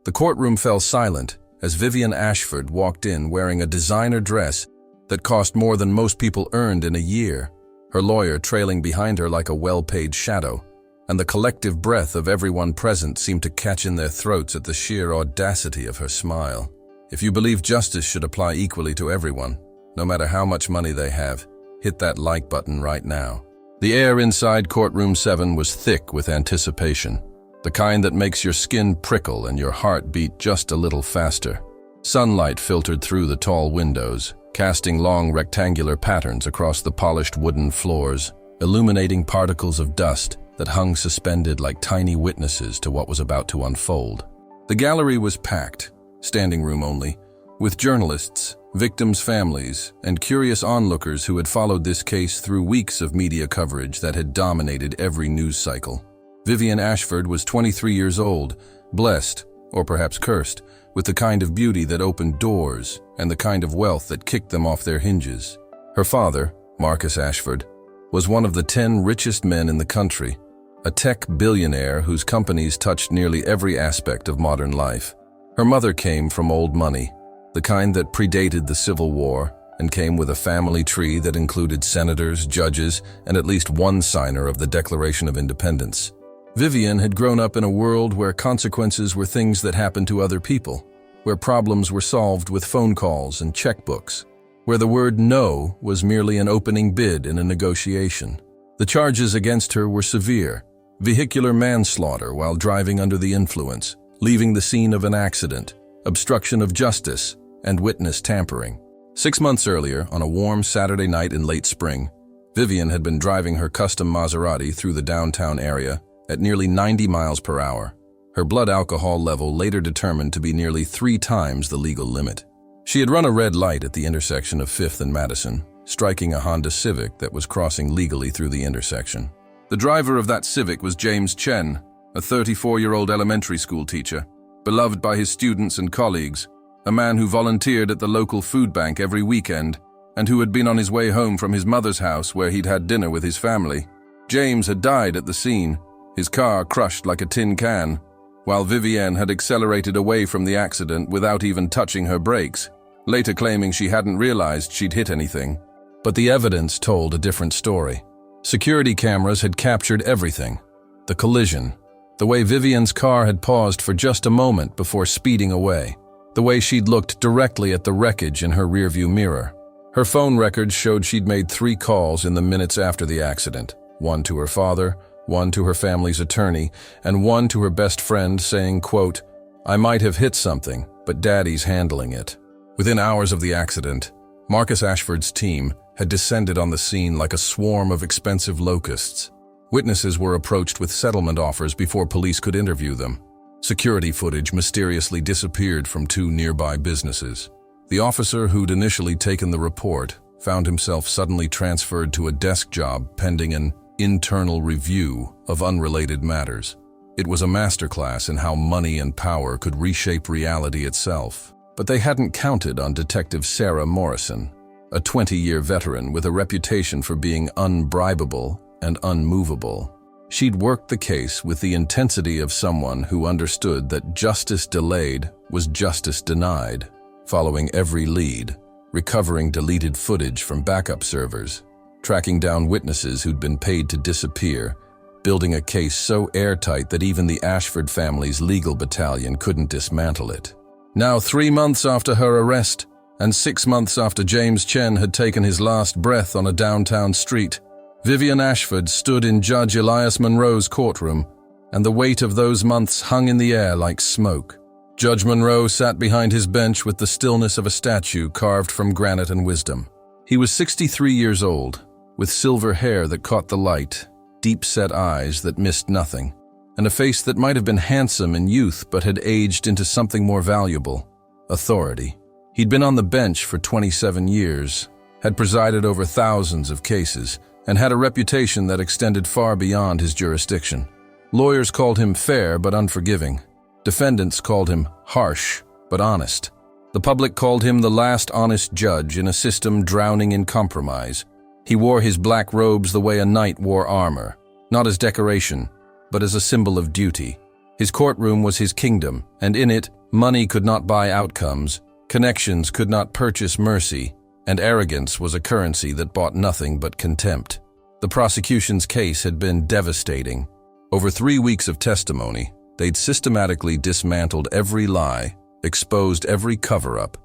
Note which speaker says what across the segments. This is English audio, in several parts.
Speaker 1: The courtroom fell silent as Vivian Ashford walked in wearing a designer dress that cost more than most people earned in a year, her lawyer trailing behind her like a well-paid shadow, and the collective breath of everyone present seemed to catch in their throats at the sheer audacity of her smile. If you believe justice should apply equally to everyone, no matter how much money they have, hit that like button right now. The air inside Courtroom 7 was thick with anticipation, the kind that makes your skin prickle and your heart beat just a little faster. Sunlight filtered through the tall windows, casting long rectangular patterns across the polished wooden floors, illuminating particles of dust that hung suspended like tiny witnesses to what was about to unfold. The gallery was packed, standing room only, with journalists, victims' families, and curious onlookers who had followed this case through weeks of media coverage that had dominated every news cycle. Vivian Ashford was 23 years old, blessed, or perhaps cursed, with the kind of beauty that opened doors and the kind of wealth that kicked them off their hinges. Her father, Marcus Ashford, was one of the 10 richest men in the country, a tech billionaire whose companies touched nearly every aspect of modern life. Her mother came from old money, the kind that predated the Civil War, and came with a family tree that included senators, judges, and at least one signer of the Declaration of Independence. Vivian had grown up in a world where consequences were things that happened to other people, where problems were solved with phone calls and checkbooks, where the word no was merely an opening bid in a negotiation. The charges against her were severe: vehicular manslaughter while driving under the influence, leaving the scene of an accident, obstruction of justice, and witness tampering. 6 months earlier, on a warm Saturday night in late spring, Vivian had been driving her custom Maserati through the downtown area at nearly 90 miles per hour. Her blood alcohol level later determined to be nearly 3 times the legal limit. She had run a red light at the intersection of 5th and Madison, striking a Honda Civic that was crossing legally through the intersection. The driver of that Civic was James Chen, a 34-year-old elementary school teacher, beloved by his students and colleagues, a man who volunteered at the local food bank every weekend, and who had been on his way home from his mother's house where he'd had dinner with his family. James had died at the scene, his car crushed like a tin can, while Vivienne had accelerated away from the accident without even touching her brakes, later claiming she hadn't realized she'd hit anything. But the evidence told a different story. Security cameras had captured everything: the collision, the way Vivian's car had paused for just a moment before speeding away, the way she'd looked directly at the wreckage in her rearview mirror. Her phone records showed she'd made 3 calls in the minutes after the accident, one to her father, one to her family's attorney, and one to her best friend saying, quote, "I might have hit something, but Daddy's handling it." Within hours of the accident, Marcus Ashford's team had descended on the scene like a swarm of expensive locusts. Witnesses were approached with settlement offers before police could interview them. Security footage mysteriously disappeared from 2 nearby businesses. The officer who'd initially taken the report found himself suddenly transferred to a desk job pending an internal review of unrelated matters. It was a masterclass in how money and power could reshape reality itself. But they hadn't counted on Detective Sarah Morrison, a 20-year veteran with a reputation for being unbribable and unmovable. She'd worked the case with the intensity of someone who understood that justice delayed was justice denied, following every lead, recovering deleted footage from backup servers, tracking down witnesses who'd been paid to disappear, building a case so airtight that even the Ashford family's legal battalion couldn't dismantle it. Now 3 months after her arrest, and 6 months after James Chen had taken his last breath on a downtown street, Vivian Ashford stood in Judge Elias Monroe's courtroom, and the weight of those months hung in the air like smoke. Judge Monroe sat behind his bench with the stillness of a statue carved from granite and wisdom. He was 63 years old, with silver hair that caught the light, deep-set eyes that missed nothing, and a face that might have been handsome in youth but had aged into something more valuable: authority. He'd been on the bench for 27 years, had presided over thousands of cases, and had a reputation that extended far beyond his jurisdiction. Lawyers called him fair but unforgiving. Defendants called him harsh but honest. The public called him the last honest judge in a system drowning in compromise. He wore his black robes the way a knight wore armor, not as decoration, but as a symbol of duty. His courtroom was his kingdom, and in it, money could not buy outcomes, connections could not purchase mercy, and arrogance was a currency that bought nothing but contempt. The prosecution's case had been devastating. Over 3 weeks of testimony, they'd systematically dismantled every lie, exposed every cover-up,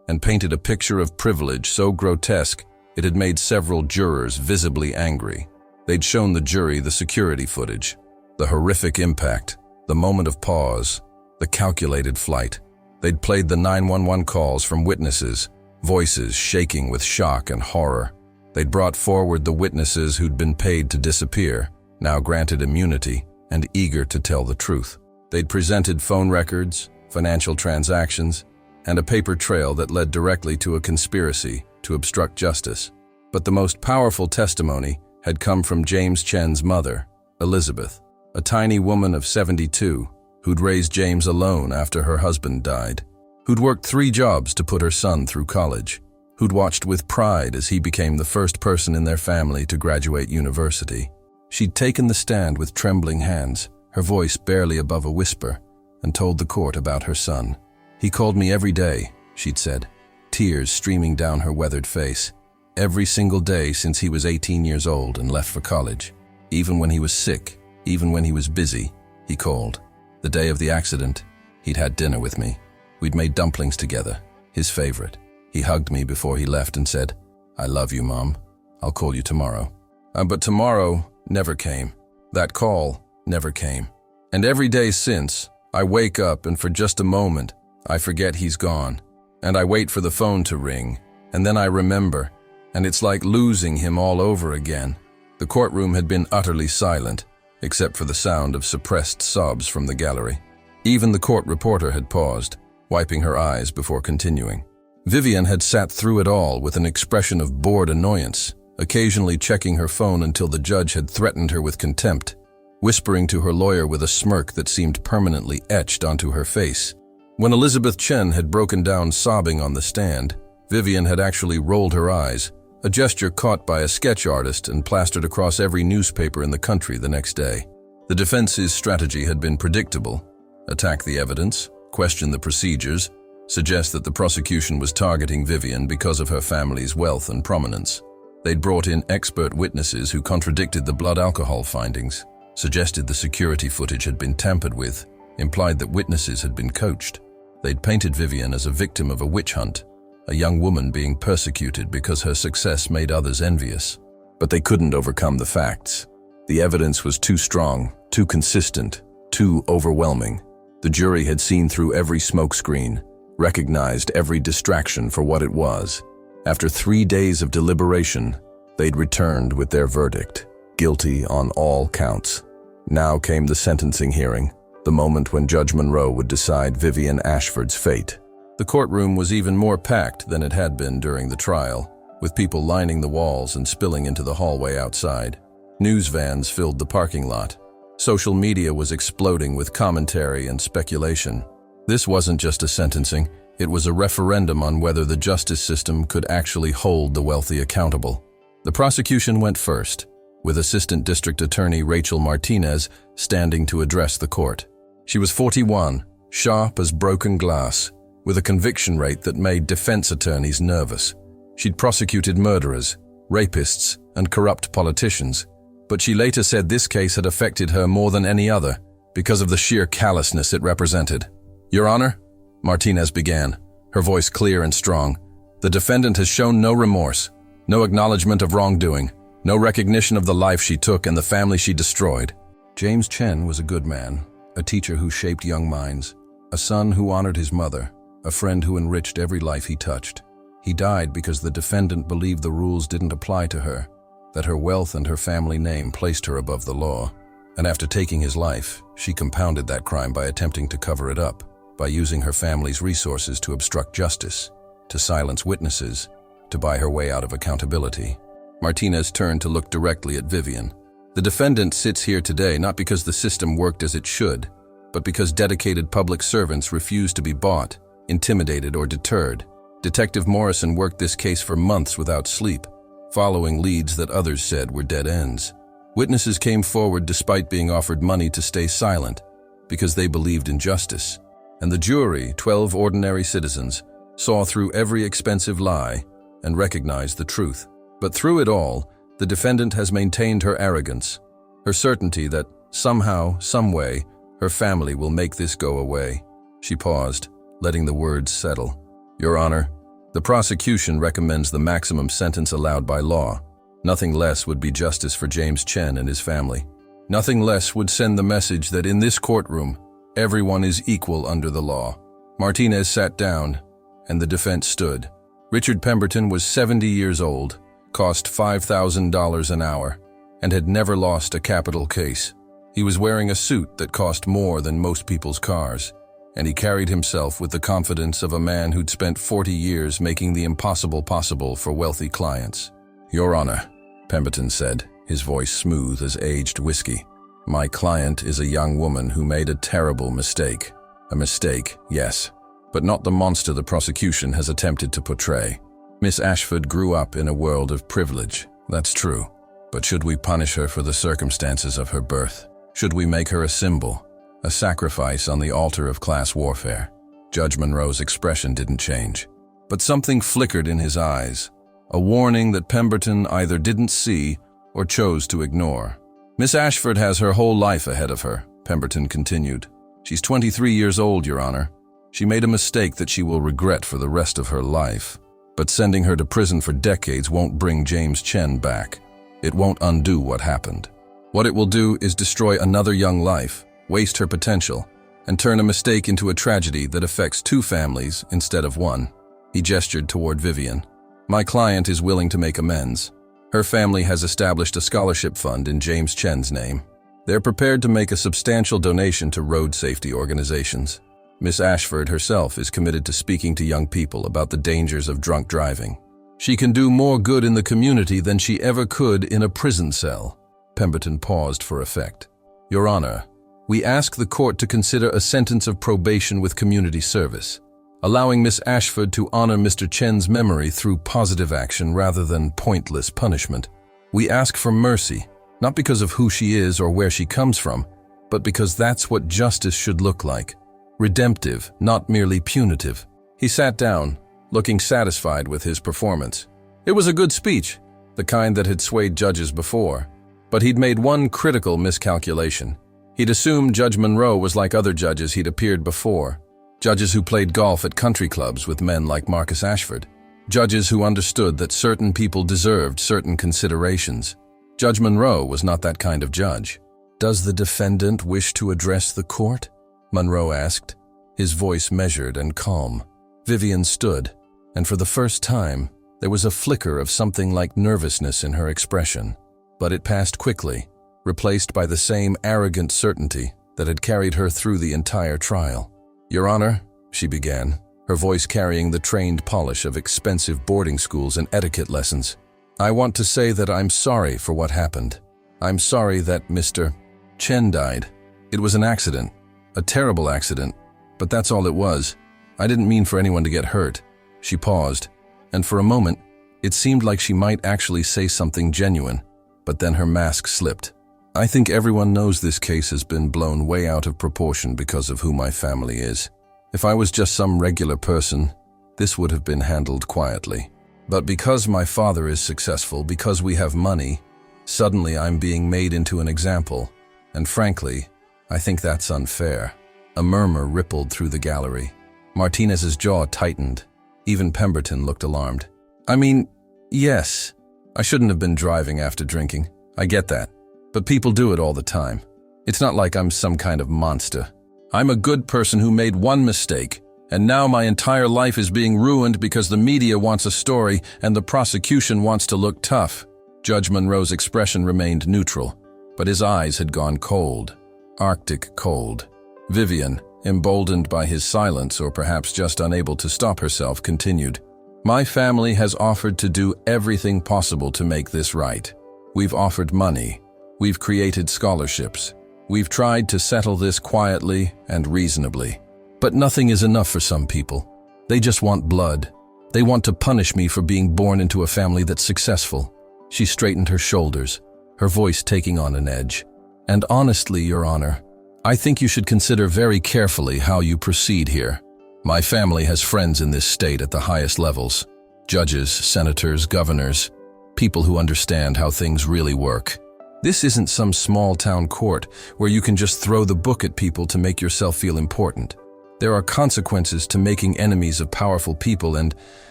Speaker 1: and painted a picture of privilege so grotesque it had made several jurors visibly angry. They'd shown the jury the security footage, the horrific impact, the moment of pause, the calculated flight. They'd played the 911 calls from witnesses, voices shaking with shock and horror. They'd brought forward the witnesses who'd been paid to disappear, now granted immunity, and eager to tell the truth. They'd presented phone records, financial transactions, and a paper trail that led directly to a conspiracy to obstruct justice. But the most powerful testimony had come from James Chen's mother, Elizabeth, a tiny woman of 72 who'd raised James alone after her husband died, who'd worked 3 jobs to put her son through college, who'd watched with pride as he became the first person in their family to graduate university. She'd taken the stand with trembling hands, her voice barely above a whisper, and told the court about her son. "He called me every day," she'd said, tears streaming down her weathered face. "Every single day since he was 18 years old and left for college. Even when he was sick, even when he was busy, he called. The day of the accident, he'd had dinner with me. We'd made dumplings together, his favorite. He hugged me before he left and said, 'I love you, Mom. I'll call you tomorrow.' But tomorrow never came. That call never came. And every day since, I wake up and for just a moment, I forget he's gone. And I wait for the phone to ring, and then I remember, and it's like losing him all over again." The courtroom had been utterly silent, except for the sound of suppressed sobs from the gallery. Even the court reporter had paused, wiping her eyes before continuing. Vivian had sat through it all with an expression of bored annoyance, occasionally checking her phone until the judge had threatened her with contempt, whispering to her lawyer with a smirk that seemed permanently etched onto her face. When Elizabeth Chen had broken down sobbing on the stand, Vivian had actually rolled her eyes, a gesture caught by a sketch artist and plastered across every newspaper in the country the next day. The defense's strategy had been predictable: attack the evidence, question the procedures, suggest that the prosecution was targeting Vivian because of her family's wealth and prominence. They'd brought in expert witnesses who contradicted the blood alcohol findings, suggested the security footage had been tampered with, implied that witnesses had been coached. They'd painted Vivian as a victim of a witch hunt, a young woman being persecuted because her success made others envious. But they couldn't overcome the facts. The evidence was too strong, too consistent, too overwhelming. The jury had seen through every smokescreen, recognized every distraction for what it was. After 3 days of deliberation, they'd returned with their verdict, guilty on all counts. Now came the sentencing hearing, the moment when Judge Monroe would decide Vivian Ashford's fate. The courtroom was even more packed than it had been during the trial, with people lining the walls and spilling into the hallway outside. News vans filled the parking lot. Social media was exploding with commentary and speculation. This wasn't just a sentencing, it was a referendum on whether the justice system could actually hold the wealthy accountable. The prosecution went first, with Assistant District Attorney Rachel Martinez standing to address the court. She was 41, sharp as broken glass, with a conviction rate that made defense attorneys nervous. She'd prosecuted murderers, rapists, and corrupt politicians, but she later said this case had affected her more than any other because of the sheer callousness it represented. "Your Honor," Martinez began, her voice clear and strong, "the defendant has shown no remorse, no acknowledgement of wrongdoing, no recognition of the life she took and the family she destroyed. James Chen was a good man, a teacher who shaped young minds, a son who honored his mother, a friend who enriched every life he touched. He died because the defendant believed the rules didn't apply to her, that her wealth and her family name placed her above the law. And after taking his life, she compounded that crime by attempting to cover it up, by using her family's resources to obstruct justice, to silence witnesses, to buy her way out of accountability." Martinez turned to look directly at Vivian. "The defendant sits here today not because the system worked as it should, but because dedicated public servants refused to be bought, intimidated, or deterred. Detective Morrison worked this case for months without sleep, following leads that others said were dead ends. Witnesses came forward despite being offered money to stay silent. because they believed in justice. And the jury, 12 ordinary citizens, saw through every expensive lie and recognized the truth. But through it all, the defendant has maintained her arrogance, her certainty that somehow, someway, her family will make this go away. She paused, letting the words settle. Your Honor, the prosecution recommends the maximum sentence allowed by law. Nothing less would be justice for James Chen and his family. Nothing less would send the message that in this courtroom, everyone is equal under the law. Martinez sat down, and the defense stood. Richard Pemberton was 70 years old, cost $5,000 an hour, and had never lost a capital case. He was wearing a suit that cost more than most people's cars, and he carried himself with the confidence of a man who'd spent 40 years making the impossible possible for wealthy clients. Your Honor, Pemberton said, his voice smooth as aged whiskey. My client is a young woman who made a terrible mistake. A mistake, yes, but not the monster the prosecution has attempted to portray. Miss Ashford grew up in a world of privilege, that's true. But should we punish her for the circumstances of her birth? Should we make her a symbol, a sacrifice on the altar of class warfare? Judge Monroe's expression didn't change, but something flickered in his eyes, a warning that Pemberton either didn't see or chose to ignore. Miss Ashford has her whole life ahead of her, Pemberton continued. She's 23 years old, Your Honor. She made a mistake that she will regret for the rest of her life. But sending her to prison for decades won't bring James Chen back. It won't undo what happened. What it will do is destroy another young life, waste her potential, and turn a mistake into a tragedy that affects two families instead of one. He gestured toward Vivian. My client is willing to make amends. Her family has established a scholarship fund in James Chen's name. They're prepared to make a substantial donation to road safety organizations. Miss Ashford herself is committed to speaking to young people about the dangers of drunk driving. She can do more good in the community than she ever could in a prison cell. Pemberton paused for effect. Your Honor, we ask the court to consider a sentence of probation with community service, allowing Miss Ashford to honor Mr. Chen's memory through positive action rather than pointless punishment. We ask for mercy, not because of who she is or where she comes from, but because that's what justice should look like. Redemptive, not merely punitive. He sat down, looking satisfied with his performance. It was a good speech, the kind that had swayed judges before. But he'd made one critical miscalculation. He'd assumed Judge Monroe was like other judges he'd appeared before. Judges who played golf at country clubs with men like Marcus Ashford. Judges who understood that certain people deserved certain considerations. Judge Monroe was not that kind of judge. Does the defendant wish to address the court? Monroe asked, his voice measured and calm. Vivian stood, and for the first time, there was a flicker of something like nervousness in her expression. But it passed quickly, replaced by the same arrogant certainty that had carried her through the entire trial. Your Honor, she began, her voice carrying the trained polish of expensive boarding schools and etiquette lessons. I want to say that I'm sorry for what happened. I'm sorry that Mr. Chen died. It was an accident. A terrible accident, but that's all it was. I didn't mean for anyone to get hurt. She paused, and for a moment, it seemed like she might actually say something genuine, but then her mask slipped. I think everyone knows this case has been blown way out of proportion because of who my family is. If I was just some regular person, this would have been handled quietly. But because my father is successful, because we have money, suddenly I'm being made into an example, and frankly, I think that's unfair. A murmur rippled through the gallery. Martinez's jaw tightened. Even Pemberton looked alarmed. I mean, yes, I shouldn't have been driving after drinking. I get that. But people do it all the time. It's not like I'm some kind of monster. I'm a good person who made one mistake, and now my entire life is being ruined because the media wants a story and the prosecution wants to look tough. Judge Monroe's expression remained neutral, but his eyes had gone cold. Arctic cold. Vivian, emboldened by his silence or perhaps just unable to stop herself, continued. My family has offered to do everything possible to make this right. We've offered money. We've created scholarships. We've tried to settle this quietly and reasonably. But nothing is enough for some people. They just want blood. They want to punish me for being born into a family that's successful. She straightened her shoulders, her voice taking on an edge. And honestly, Your Honor, I think you should consider very carefully how you proceed here. My family has friends in this state at the highest levels. Judges, senators, governors, people who understand how things really work. This isn't some small-town court where you can just throw the book at people to make yourself feel important. There are consequences to making enemies of powerful people and—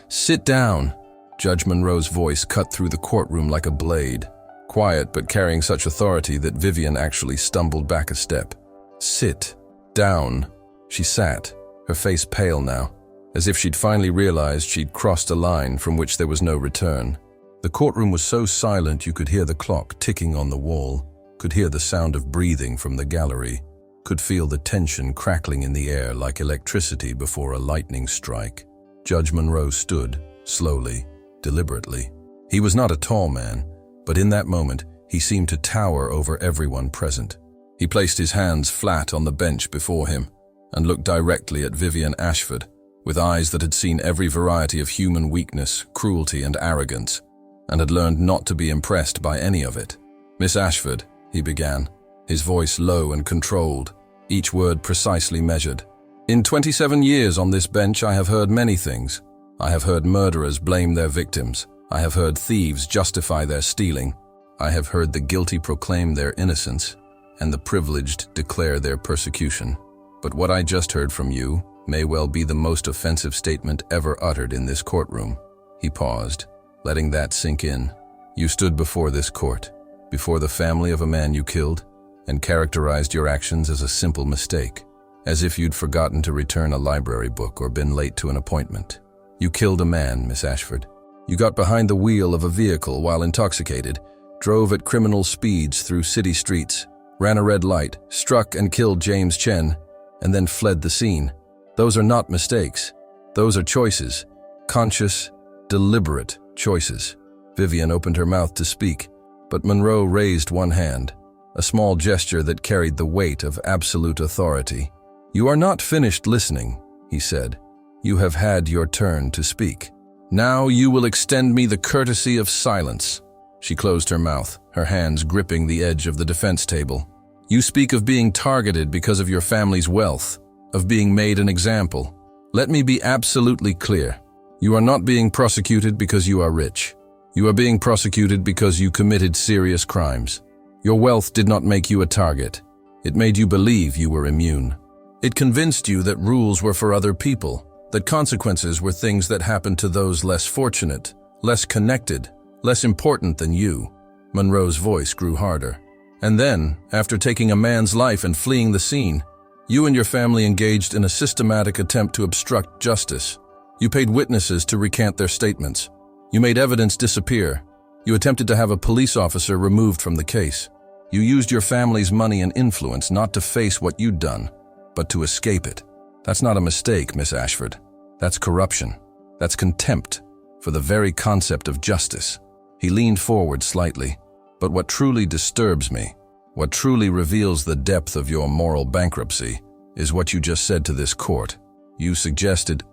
Speaker 1: Sit down. Judge Monroe's voice cut through the courtroom like a blade, quiet but carrying such authority that Vivian actually stumbled back a step. Sit down. She sat, her face pale now, as if she'd finally realized she'd crossed a line from which there was no return. The courtroom was so silent you could hear the clock ticking on the wall, could hear the sound of breathing from the gallery, could feel the tension crackling in the air like electricity before a lightning strike. Judge Monroe stood, slowly, deliberately. He was not a tall man, but in that moment he seemed to tower over everyone present. He placed his hands flat on the bench before him and looked directly at Vivian Ashford, with eyes that had seen every variety of human weakness, cruelty, and arrogance, and had learned not to be impressed by any of it. "Miss Ashford," he began, his voice low and controlled, each word precisely measured. "In 27 years on this bench I have heard many things. I have heard murderers blame their victims. I have heard thieves justify their stealing. I have heard the guilty proclaim their innocence, and the privileged declare their persecution. But what I just heard from you may well be the most offensive statement ever uttered in this courtroom." He paused, letting that sink in. "You stood before this court, before the family of a man you killed, and characterized your actions as a simple mistake, as if you'd forgotten to return a library book or been late to an appointment. You killed a man, Miss Ashford. You got behind the wheel of a vehicle while intoxicated, drove at criminal speeds through city streets, ran a red light, struck and killed James Chen, and then fled the scene. Those are not mistakes. Those are choices. Conscious, deliberate choices." Vivian opened her mouth to speak, but Monroe raised one hand, a small gesture that carried the weight of absolute authority. "You are not finished listening," he said. "You have had your turn to speak. Now you will extend me the courtesy of silence." She closed her mouth, her hands gripping the edge of the defense table. "You speak of being targeted because of your family's wealth, of being made an example. Let me be absolutely clear. You are not being prosecuted because you are rich. You are being prosecuted because you committed serious crimes. Your wealth did not make you a target. It made you believe you were immune. It convinced you that rules were for other people, that consequences were things that happened to those less fortunate, less connected, less important than you." Monroe's voice grew harder. "And then, after taking a man's life and fleeing the scene, you and your family engaged in a systematic attempt to obstruct justice. You paid witnesses to recant their statements. You made evidence disappear. You attempted to have a police officer removed from the case. You used your family's money and influence not to face what you'd done, but to escape it. That's not a mistake, Miss Ashford. That's corruption. That's contempt for the very concept of justice." He leaned forward slightly. "But what truly disturbs me, what truly reveals the depth of your moral bankruptcy, is what you just said to this court. You stated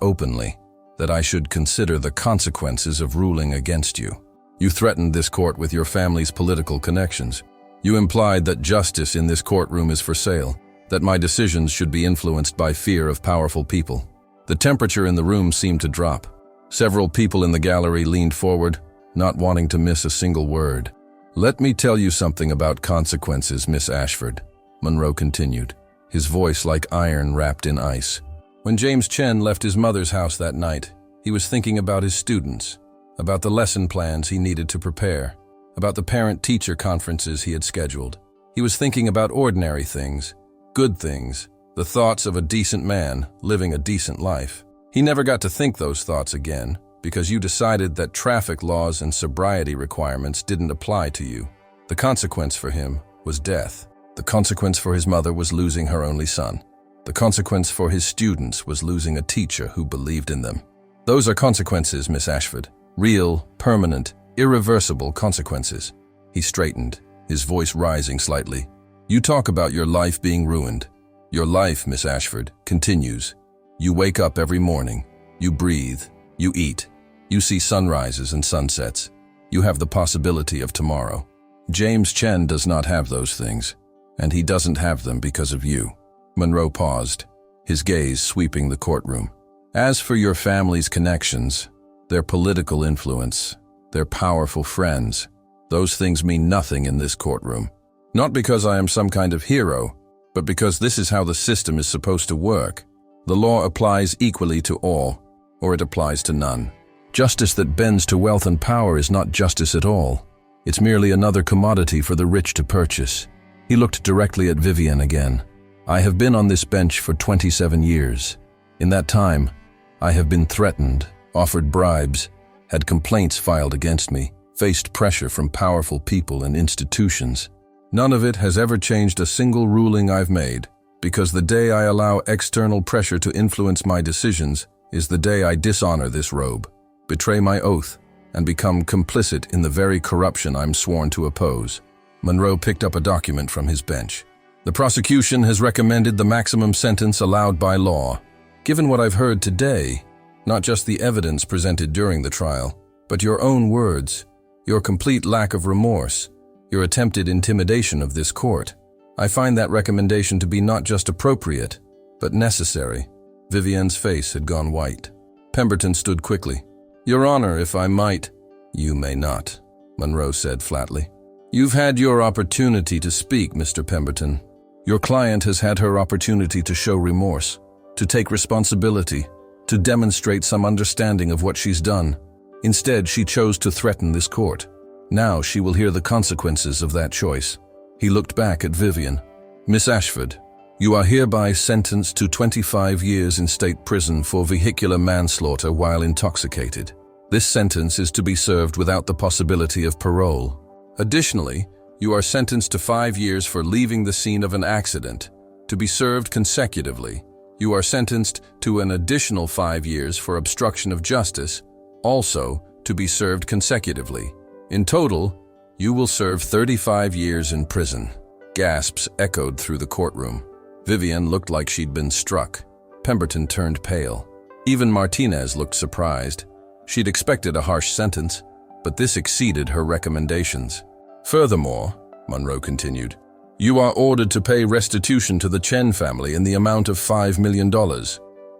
Speaker 1: openly that I should consider the consequences of ruling against you. You threatened this court with your family's political connections. You implied that justice in this courtroom is for sale, that my decisions should be influenced by fear of powerful people." The temperature in the room seemed to drop. Several people in the gallery leaned forward, not wanting to miss a single word. "Let me tell you something about consequences, Miss Ashford," Monroe continued, his voice like iron wrapped in ice. "When James Chen left his mother's house that night, he was thinking about his students, about the lesson plans he needed to prepare, about the parent-teacher conferences he had scheduled. He was thinking about ordinary things, good things, the thoughts of a decent man living a decent life. He never got to think those thoughts again because you decided that traffic laws and sobriety requirements didn't apply to you. The consequence for him was death. The consequence for his mother was losing her only son. The consequence for his students was losing a teacher who believed in them. Those are consequences, Miss Ashford. Real, permanent, irreversible consequences." He straightened, his voice rising slightly. "You talk about your life being ruined. Your life, Miss Ashford, continues. You wake up every morning. You breathe. You eat. You see sunrises and sunsets. You have the possibility of tomorrow. James Chen does not have those things. And he doesn't have them because of you. Monroe paused, his gaze sweeping the courtroom. As for your family's connections, their political influence, their powerful friends, those things mean nothing in this courtroom. Not because I am some kind of hero, but because this is how the system is supposed to work. The law applies equally to all, or it applies to none. Justice that bends to wealth and power is not justice at all. It's merely another commodity for the rich to purchase. He looked directly at Vivian again. I have been on this bench for 27 years. In that time, I have been threatened, offered bribes, had complaints filed against me, faced pressure from powerful people and institutions. None of it has ever changed a single ruling I've made, because the day I allow external pressure to influence my decisions is the day I dishonor this robe, betray my oath, and become complicit in the very corruption I'm sworn to oppose. Monroe picked up a document from his bench. The prosecution has recommended the maximum sentence allowed by law. Given what I've heard today, not just the evidence presented during the trial, but your own words, your complete lack of remorse, your attempted intimidation of this court, I find that recommendation to be not just appropriate, but necessary. Vivian's face had gone white. Pemberton stood quickly. Your Honor, if I might. You may not, Monroe said flatly. You've had your opportunity to speak, Mr. Pemberton. Your client has had her opportunity to show remorse, to take responsibility, to demonstrate some understanding of what she's done. Instead, she chose to threaten this court. Now she will hear the consequences of that choice. He looked back at Vivian. Miss Ashford, you are hereby sentenced to 25 years in state prison for vehicular manslaughter while intoxicated. This sentence is to be served without the possibility of parole. Additionally, you are sentenced to 5 years for leaving the scene of an accident, to be served consecutively. You are sentenced to an additional 5 years for obstruction of justice, also to be served consecutively. In total, you will serve 35 years in prison. Gasps echoed through the courtroom. Vivian looked like she'd been struck. Pemberton turned pale. Even Martinez looked surprised. She'd expected a harsh sentence, but this exceeded her recommendations. Furthermore, Monroe continued, you are ordered to pay restitution to the Chen family in the amount of $5 million.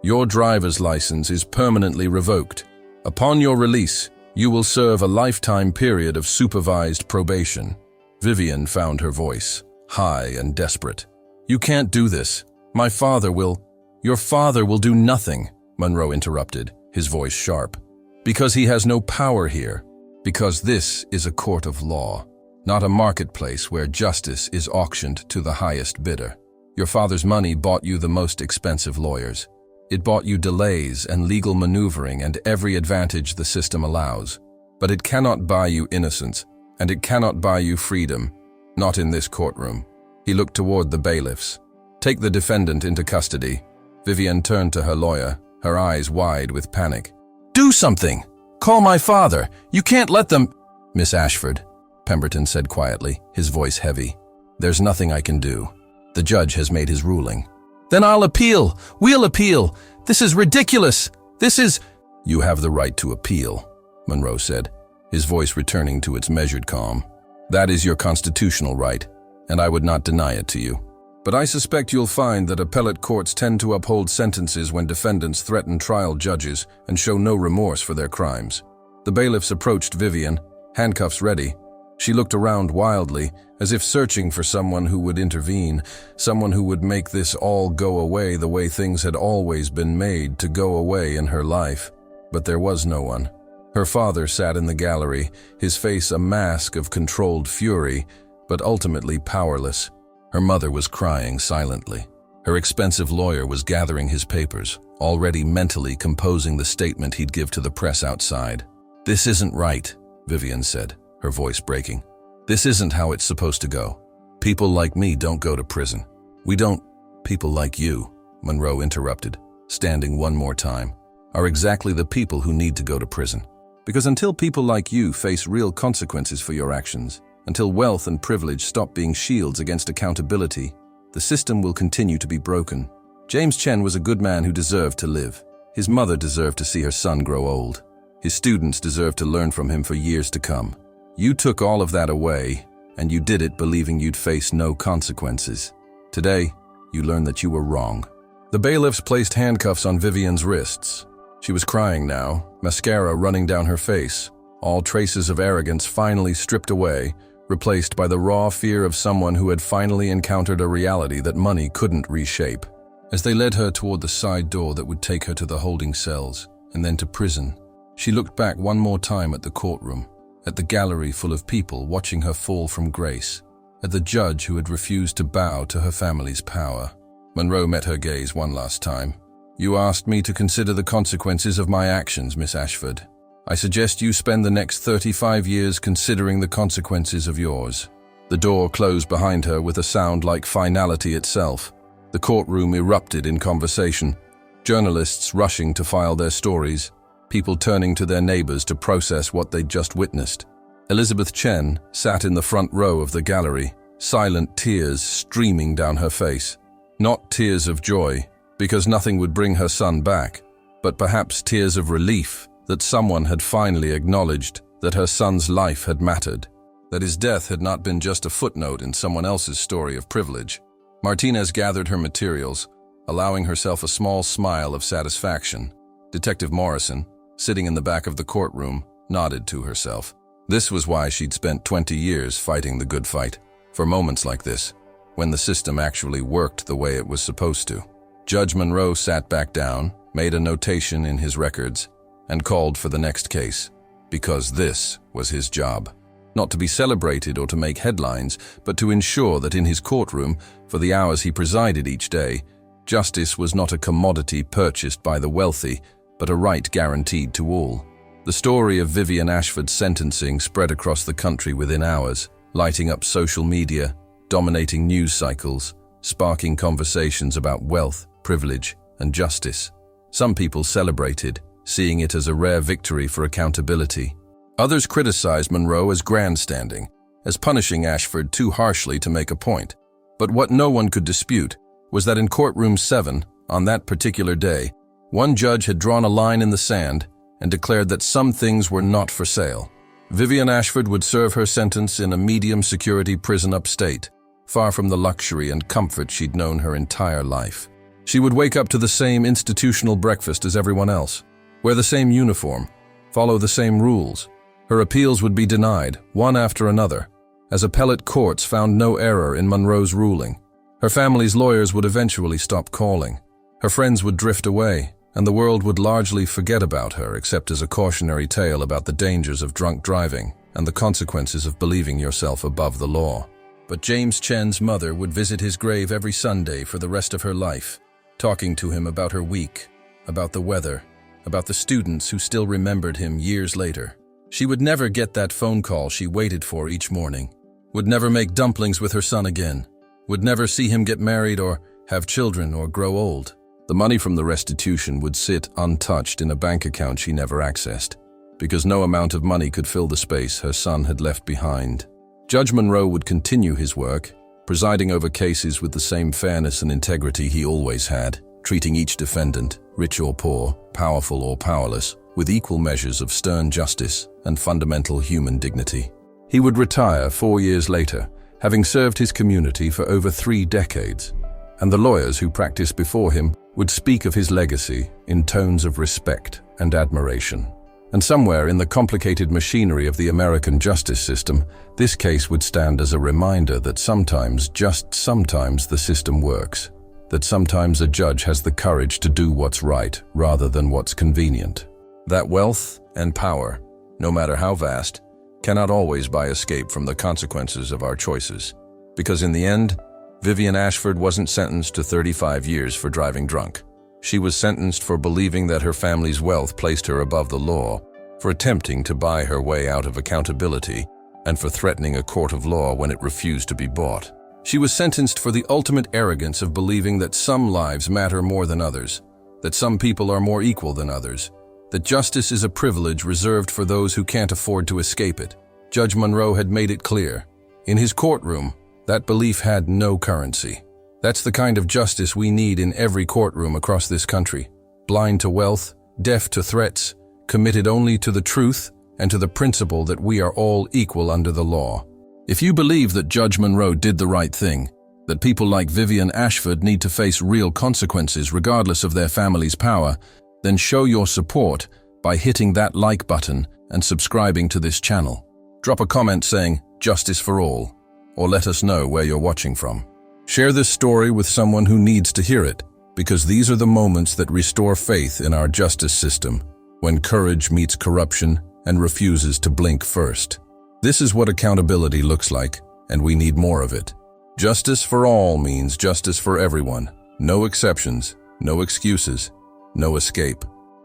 Speaker 1: Your driver's license is permanently revoked. Upon your release, you will serve a lifetime period of supervised probation. Vivian found her voice, high and desperate. You can't do this. My father will. Your father will do nothing, Monroe interrupted, his voice sharp. Because he has no power here. Because this is a court of law, not a marketplace where justice is auctioned to the highest bidder. Your father's money bought you the most expensive lawyers. It bought you delays and legal maneuvering and every advantage the system allows. But it cannot buy you innocence, and it cannot buy you freedom. Not in this courtroom. He looked toward the bailiffs. Take the defendant into custody. Vivian turned to her lawyer, her eyes wide with panic. Do something! Call my father! You can't let them— Miss Ashford, Pemberton said quietly, his voice heavy. There's nothing I can do. The judge has made his ruling. Then I'll appeal. We'll appeal. This is ridiculous. This is— You have the right to appeal, Monroe said, his voice returning to its measured calm. That is your constitutional right, and I would not deny it to you. But I suspect you'll find that appellate courts tend to uphold sentences when defendants threaten trial judges and show no remorse for their crimes. The bailiffs approached Vivian, handcuffs ready. She looked around wildly, as if searching for someone who would intervene, someone who would make this all go away the way things had always been made to go away in her life. But there was no one. Her father sat in the gallery, his face a mask of controlled fury, but ultimately powerless. Her mother was crying silently. Her expensive lawyer was gathering his papers, already mentally composing the statement he'd give to the press outside. This isn't right, Vivian said, her voice breaking. This isn't how it's supposed to go. People like me don't go to prison. We don't— People like you, Monroe interrupted, standing one more time, are exactly the people who need to go to prison. Because until people like you face real consequences for your actions, until wealth and privilege stop being shields against accountability, the system will continue to be broken. James Chen was a good man who deserved to live. His mother deserved to see her son grow old. His students deserved to learn from him for years to come. You took all of that away, and you did it believing you'd face no consequences. Today, you learned that you were wrong. The bailiffs placed handcuffs on Vivian's wrists. She was crying now, mascara running down her face, all traces of arrogance finally stripped away, replaced by the raw fear of someone who had finally encountered a reality that money couldn't reshape. As they led her toward the side door that would take her to the holding cells, and then to prison, she looked back one more time at the courtroom, at the gallery full of people watching her fall from grace, at the judge who had refused to bow to her family's power. Monroe met her gaze one last time. "You asked me to consider the consequences of my actions, Miss Ashford. I suggest you spend the next 35 years considering the consequences of yours." The door closed behind her with a sound like finality itself. The courtroom erupted in conversation, journalists rushing to file their stories, people turning to their neighbors to process what they'd just witnessed. Elizabeth Chen sat in the front row of the gallery, silent tears streaming down her face. Not tears of joy, because nothing would bring her son back, but perhaps tears of relief that someone had finally acknowledged that her son's life had mattered, that his death had not been just a footnote in someone else's story of privilege. Martinez gathered her materials, allowing herself a small smile of satisfaction. Detective Morrison, sitting in the back of the courtroom, nodded to herself. This was why she'd spent 20 years fighting the good fight, for moments like this, when the system actually worked the way it was supposed to. Judge Monroe sat back down, made a notation in his records, and called for the next case, because this was his job. Not to be celebrated or to make headlines, but to ensure that in his courtroom, for the hours he presided each day, justice was not a commodity purchased by the wealthy, but a right guaranteed to all. The story of Vivian Ashford's sentencing spread across the country within hours, lighting up social media, dominating news cycles, sparking conversations about wealth, privilege, and justice. Some people celebrated, seeing it as a rare victory for accountability. Others criticized Monroe as grandstanding, as punishing Ashford too harshly to make a point. But what no one could dispute was that in courtroom 7, on that particular day, one judge had drawn a line in the sand and declared that some things were not for sale. Vivian Ashford would serve her sentence in a medium-security prison upstate, far from the luxury and comfort she'd known her entire life. She would wake up to the same institutional breakfast as everyone else, wear the same uniform, follow the same rules. Her appeals would be denied, one after another, as appellate courts found no error in Monroe's ruling. Her family's lawyers would eventually stop calling. Her friends would drift away, and the world would largely forget about her except as a cautionary tale about the dangers of drunk driving and the consequences of believing yourself above the law. But James Chen's mother would visit his grave every Sunday for the rest of her life, talking to him about her week, about the weather, about the students who still remembered him years later. She would never get that phone call she waited for each morning, would never make dumplings with her son again, would never see him get married or have children or grow old. The money from the restitution would sit untouched in a bank account she never accessed, because no amount of money could fill the space her son had left behind. Judge Monroe would continue his work, presiding over cases with the same fairness and integrity he always had, treating each defendant, rich or poor, powerful or powerless, with equal measures of stern justice and fundamental human dignity. He would retire 4 years later, having served his community for over 3 decades, and the lawyers who practiced before him would speak of his legacy in tones of respect and admiration. And somewhere in the complicated machinery of the American justice system, this case would stand as a reminder that sometimes, just sometimes, the system works, that sometimes a judge has the courage to do what's right rather than what's convenient. That wealth and power, no matter how vast, cannot always buy escape from the consequences of our choices. Because in the end, Vivian Ashford wasn't sentenced to 35 years for driving drunk. She was sentenced for believing that her family's wealth placed her above the law, for attempting to buy her way out of accountability, and for threatening a court of law when it refused to be bought. She was sentenced for the ultimate arrogance of believing that some lives matter more than others, that some people are more equal than others, that justice is a privilege reserved for those who can't afford to escape it. Judge Monroe had made it clear. In his courtroom, that belief had no currency. That's the kind of justice we need in every courtroom across this country. Blind to wealth, deaf to threats, committed only to the truth and to the principle that we are all equal under the law. If you believe that Judge Monroe did the right thing, that people like Vivian Ashford need to face real consequences regardless of their family's power, then show your support by hitting that like button and subscribing to this channel. Drop a comment saying, "Justice for all," or let us know where you're watching from. Share this story with someone who needs to hear it, because these are the moments that restore faith in our justice system, when courage meets corruption and refuses to blink first. This is what accountability looks like, and we need more of it. Justice for all means justice for everyone. No exceptions, no excuses, no escape.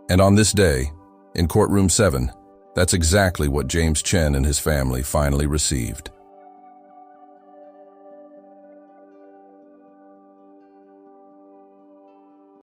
Speaker 1: And on this day, in Courtroom 7, that's exactly what James Chen and his family finally received.